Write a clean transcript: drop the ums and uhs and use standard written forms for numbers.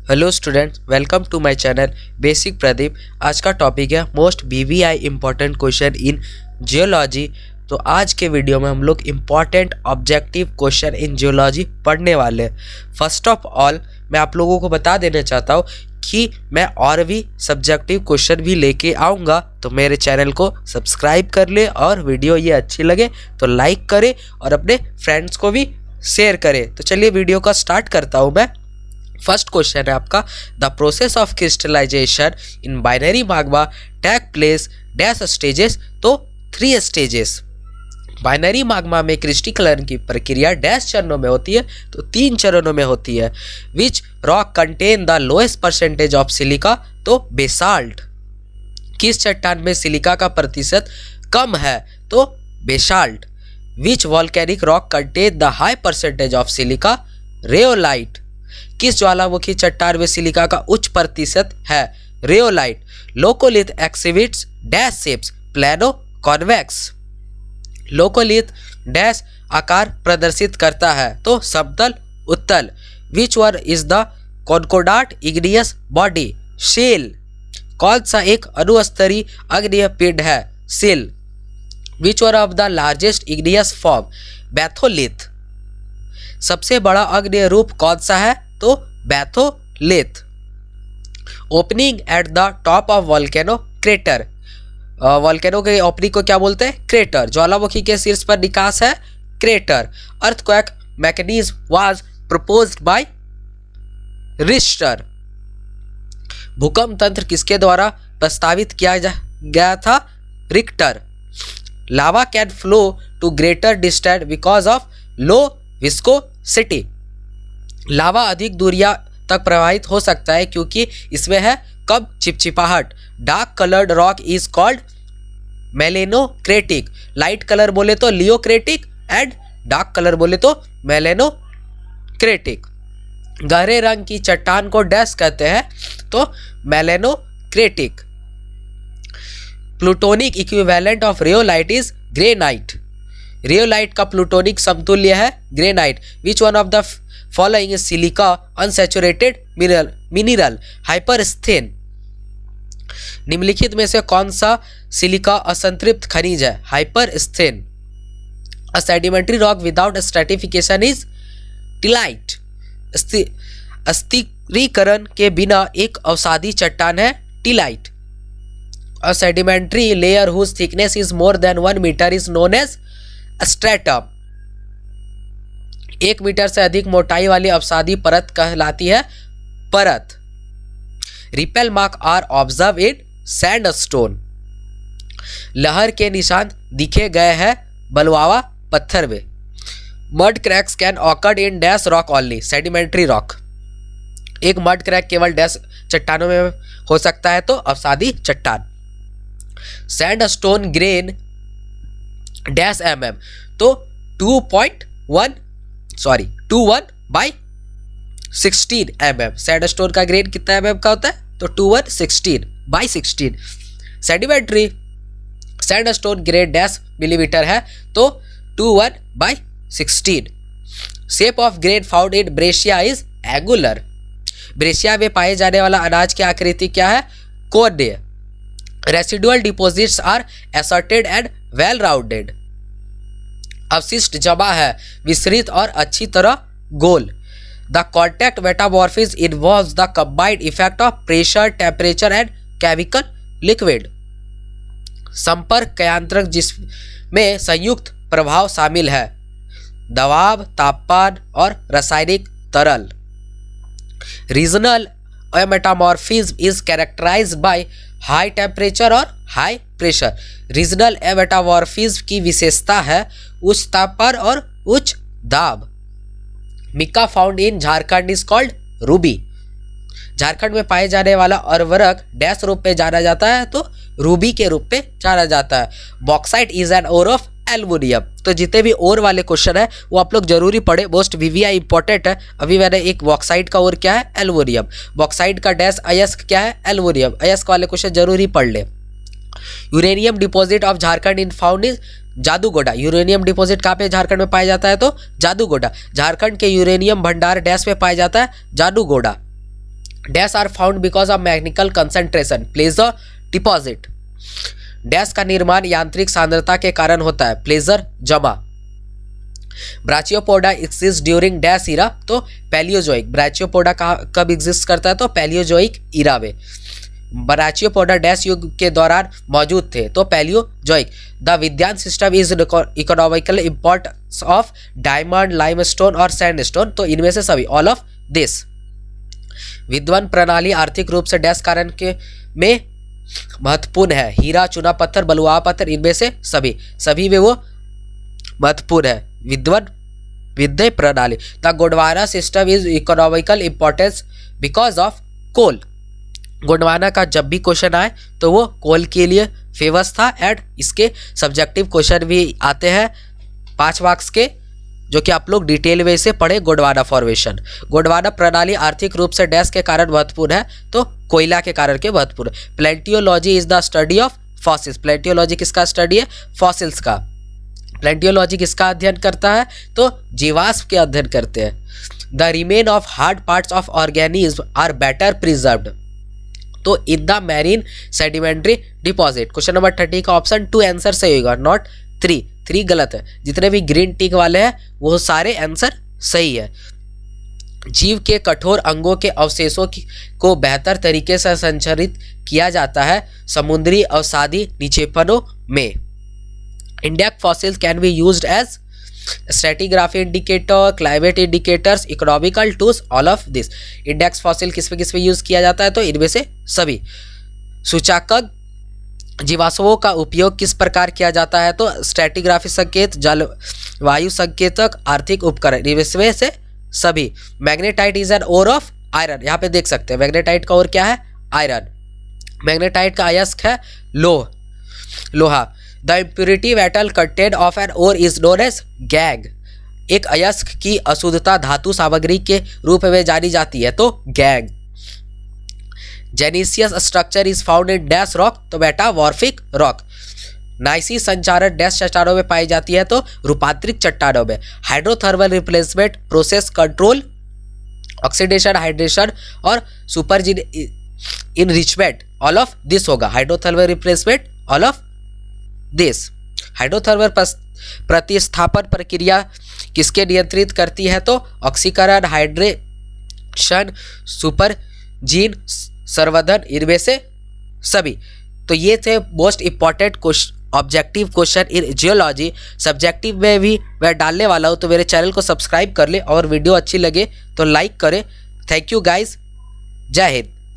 Hello students, welcome to my channel basic Pradeep. आज का topic है most VVI important question in geology. तो आज के वीडियो में हम लोग important objective question in geology पढ़ने वाले हैं। फर्स्ट ऑफ ऑल मैं आप लोगों को बता देना चाहता हूँ कि मैं और भी सब्जेक्टिव क्वेश्चन भी लेके आऊँगा, तो मेरे चैनल को सब्सक्राइब कर ले और वीडियो ये अच्छी लगे तो लाइक करें और अपने फ्रेंड्स को भी शेयर करें। तो चलिए वीडियो का स्टार्ट करता हूँ मैं। फर्स्ट क्वेश्चन है आपका, the process of crystallization in binary magma take place dash stages. तो 3 स्टेजेस। बाइनरी माग्मा में क्रिस्टलीकरण की प्रक्रिया डैश चरणों में होती है, तो 3 चरणों में होती है। Which rock contain the lowest percentage of silica. तो बेसाल्ट। किस चट्टान में सिलिका का प्रतिशत कम है? तो basalt. Which volcanic rock contain the high percentage of silica. Rhyolite. किस ज्वालामुखी चट्टान में सिलिका का उच्च प्रतिशत है? Rhyolite. Laccolith exhibits dash shapes plano convex. Laccolith dash आकार प्रदर्शित करता है? तो समतल उत्तल। Which one is the concordant igneous body. Shell. कौन सा एक अनुस्तरीय अग्नेय पिंड है? Sill. Which one of the largest igneous form. Batholith. सबसे बड़ा अग्नेय रूप कौन सा है? तो batholith. Opening at the top of volcano crater. Volcano के ओपनिंग को क्या बोलते हैं? क्रेटर। ज्वालामुखी के शीर्ष पर निकास है? Crater. Earthquake mechanism was proposed by Richter. भूकंप तंत्र किसके द्वारा प्रस्तावित किया गया था? Richter. Lava can flow to greater distance because of low viscosity. Lava अधिक दूरियां तक प्रवाहित हो सकता है क्योंकि इसमें है कम चिपचिपाहट। Dark coloured rock is called melanocratic. Light colour बोले तो लियोक्रेटिक एंड डार्क कलर बोले तो मेलेनोक्रेटिक। गहरे रंग की चट्टान को डैश कहते हैं? तो melanocratic. Plutonic equivalent of rhyolite is granite. Rhyolite का प्लूटोनिक समतुल्य है granite. Which one of the following is silica unsaturated mineral hypersthene. निम्नलिखित में से कौन सा सिलिका असंतृप्त खनिज है? Hypersthene. A sedimentary rock without stratification is tillite. अस्थिरीकरण के बिना एक अवसादी चट्टान है? Tillite. A sedimentary layer whose thickness is more than 1 metre is known as stratum. 1 metre से अधिक मोटाई वाली अवसादी परत कहलाती है परत। Ripple mark are observe in sandstone. लहर के निशान दिखे गए हैं बलुआवा पत्थर में। Mud cracks can occur in dash rock only. Sedimentary rock. एक मड क्रैक केवल डैश चट्टानों में हो सकता है, तो अवसादी चट्टान। Sandstone grain dash mm। तो 21/16 mm। सैंडस्टोन का ग्रेन कितना mm का होता है? तो 21/16 sedimentary sandstone grain dash millimetre है, तो 21/16। Shape of grain found in breccia is angular. Breccia में पाए जाने वाला अनाज की आकृति क्या है? कोर्नेय। Residual deposits are assorted and well rounded. अवशिष्ट जमा है विस्तृत और अच्छी तरह गोल। The contact metamorphism involves the combined effect of pressure, temperature and chemical liquid. संपर्क क्रियांत्रक जिसमें संयुक्त प्रभाव शामिल है, दबाव, तापमान और रासायनिक तरल। Regional metamorphism is characterized by high temperature और हाई प्रेशर। रीजनल मेटामॉर्फिज्म की विशेषता है उच्च तापमान और उच्च दाब। Mica found in Jharkhand is called ruby. Jharkhand में पाए जाने वाला उर्वरक डैश रूप में जाना जाता है? तो रूबी के रूप में जाना जाता है। Bauxite is an ore of aluminium. तो जितने भी ओर वाले क्वेश्चन है वो आप लोग जरूरी पढ़े, मोस्ट वीवीआई इंपॉर्टेंट है। अभी मैंने एक बॉक्साइट का ओर क्या है? एल्युमिनियम। बॉक्साइट का डैश अयस्क क्या है? एल्युमिनियम। अयस्क वाले क्वेश्चन जरूरी पढ़ ले। Uranium deposit of Jharkhand in found is Jaduguda. Uranium deposit कहाँ पे झारखंड में पाया जाता है? तो जादूगोडा। झारखंड के यूरेनियम भंडार डैश में पाया जाता है? Jaduguda. Dash are found because of mechanical concentration placer deposit. Dash का निर्माण यांत्रिक सांद्रता के कारण होता है, प्लेजर जमा। ब्राचियोपोडा एग्जिस्ट ड्यूरिंग डैश इरा, तो पैलियोजोइक। ब्राचियोपोडा कब एग्जिस्ट करता है, तो पैलियोजोइक इरा में। ब्राचियोपोडा डैश युग के दौरान मौजूद थे, तो Palaeozoic. The Vindhyan system is economical importance of diamond, limestone और सैंडस्टोन, तो इनमें से सभी, ऑल ऑफ दिस। विद्वान प्रणाली आर्थिक रूप से डैश कारण के में महत्वपूर्ण है, हीरा, चूना पत्थर, बलुआ पत्थर, इनमें से सभी में वो महत्वपूर्ण है। विद्वान विद्या प्रणाली। The Gondwana system is economical importance because of coal. Gondwana का जब भी क्वेश्चन आए तो वो कोल के लिए फेमस था। एंड इसके सब्जेक्टिव क्वेश्चन भी आते हैं 5 मार्क्स के, जो कि आप लोग डिटेल में इसे पढ़े। गोंडवाना फॉर्मेशन। गोंडवाना प्रणाली आर्थिक रूप से डैश के कारण महत्वपूर्ण है, तो कोयला के कारण के महत्वपूर्ण। Palaeontology is the study of fossils. Palaeontology किसका स्टडी है, फॉसिल्स का। प्लेंटियोलॉजी किसका अध्ययन करता है, तो जीवाश्म के अध्ययन करते हैं। The remain of hard parts of organism are better preserved, तो in the marine sedimentary deposit. Question number 30 का ऑप्शन 2 आंसर सही होगा, नॉट 3 गलत है। जितने भी ग्रीन टिक वाले हैं वो सारे आंसर सही है। जीव के कठोर अंगों के अवशेषों को बेहतर तरीके से संरक्षित किया जाता है समुद्री अवसादी निक्षेपणों में। Index fossils can be used as stratigraphy indicator, climate indicators, economical tools, all of this. Index fossil किस पे यूज किया जाता है, तो इनमें से सभी। सूचकांक जीवाश्मों का उपयोग किस प्रकार किया जाता है, तो स्ट्रेटिग्राफी संकेत, जलवायु संकेतक, आर्थिक उपकरण, इनमें से सभी। Magnetite is an ore of iron, यहाँ पे देख सकते हैं मैग्नेटाइट का ओर क्या है, आयरन। मैग्नेटाइट का अयस्क है लोहा। The impurity metal content of an ore is known as गैग। एक अयस्क की अशुद्धता धातु सामग्री के रूप में जानी जाती है, तो गैग। Gneissose structure is found in dash rock, तो मेटामॉर्फिक रॉक। नाइसी संचारण डैश चट्टानों में पाई जाती है, तो रूपांतरित चट्टानों में। Hydrothermal replacement process control oxidation, hydration और super enrichment, all of this होगा। Hydrothermal replacement, all of this. Hydrothermal प्रतिस्थापन प्रक्रिया किसके नियंत्रित करती है, तो ऑक्सीकरण, हाइड्रेशन, सुपर जीन संवर्धन, इनमें से सभी। तो ये थे most important objective question in geology. Subjective में भी मैं डालने वाला हूँ, तो मेरे चैनल को सब्सक्राइब कर ले और वीडियो अच्छी लगे तो लाइक करें। थैंक यू गाइस, जय हिंद।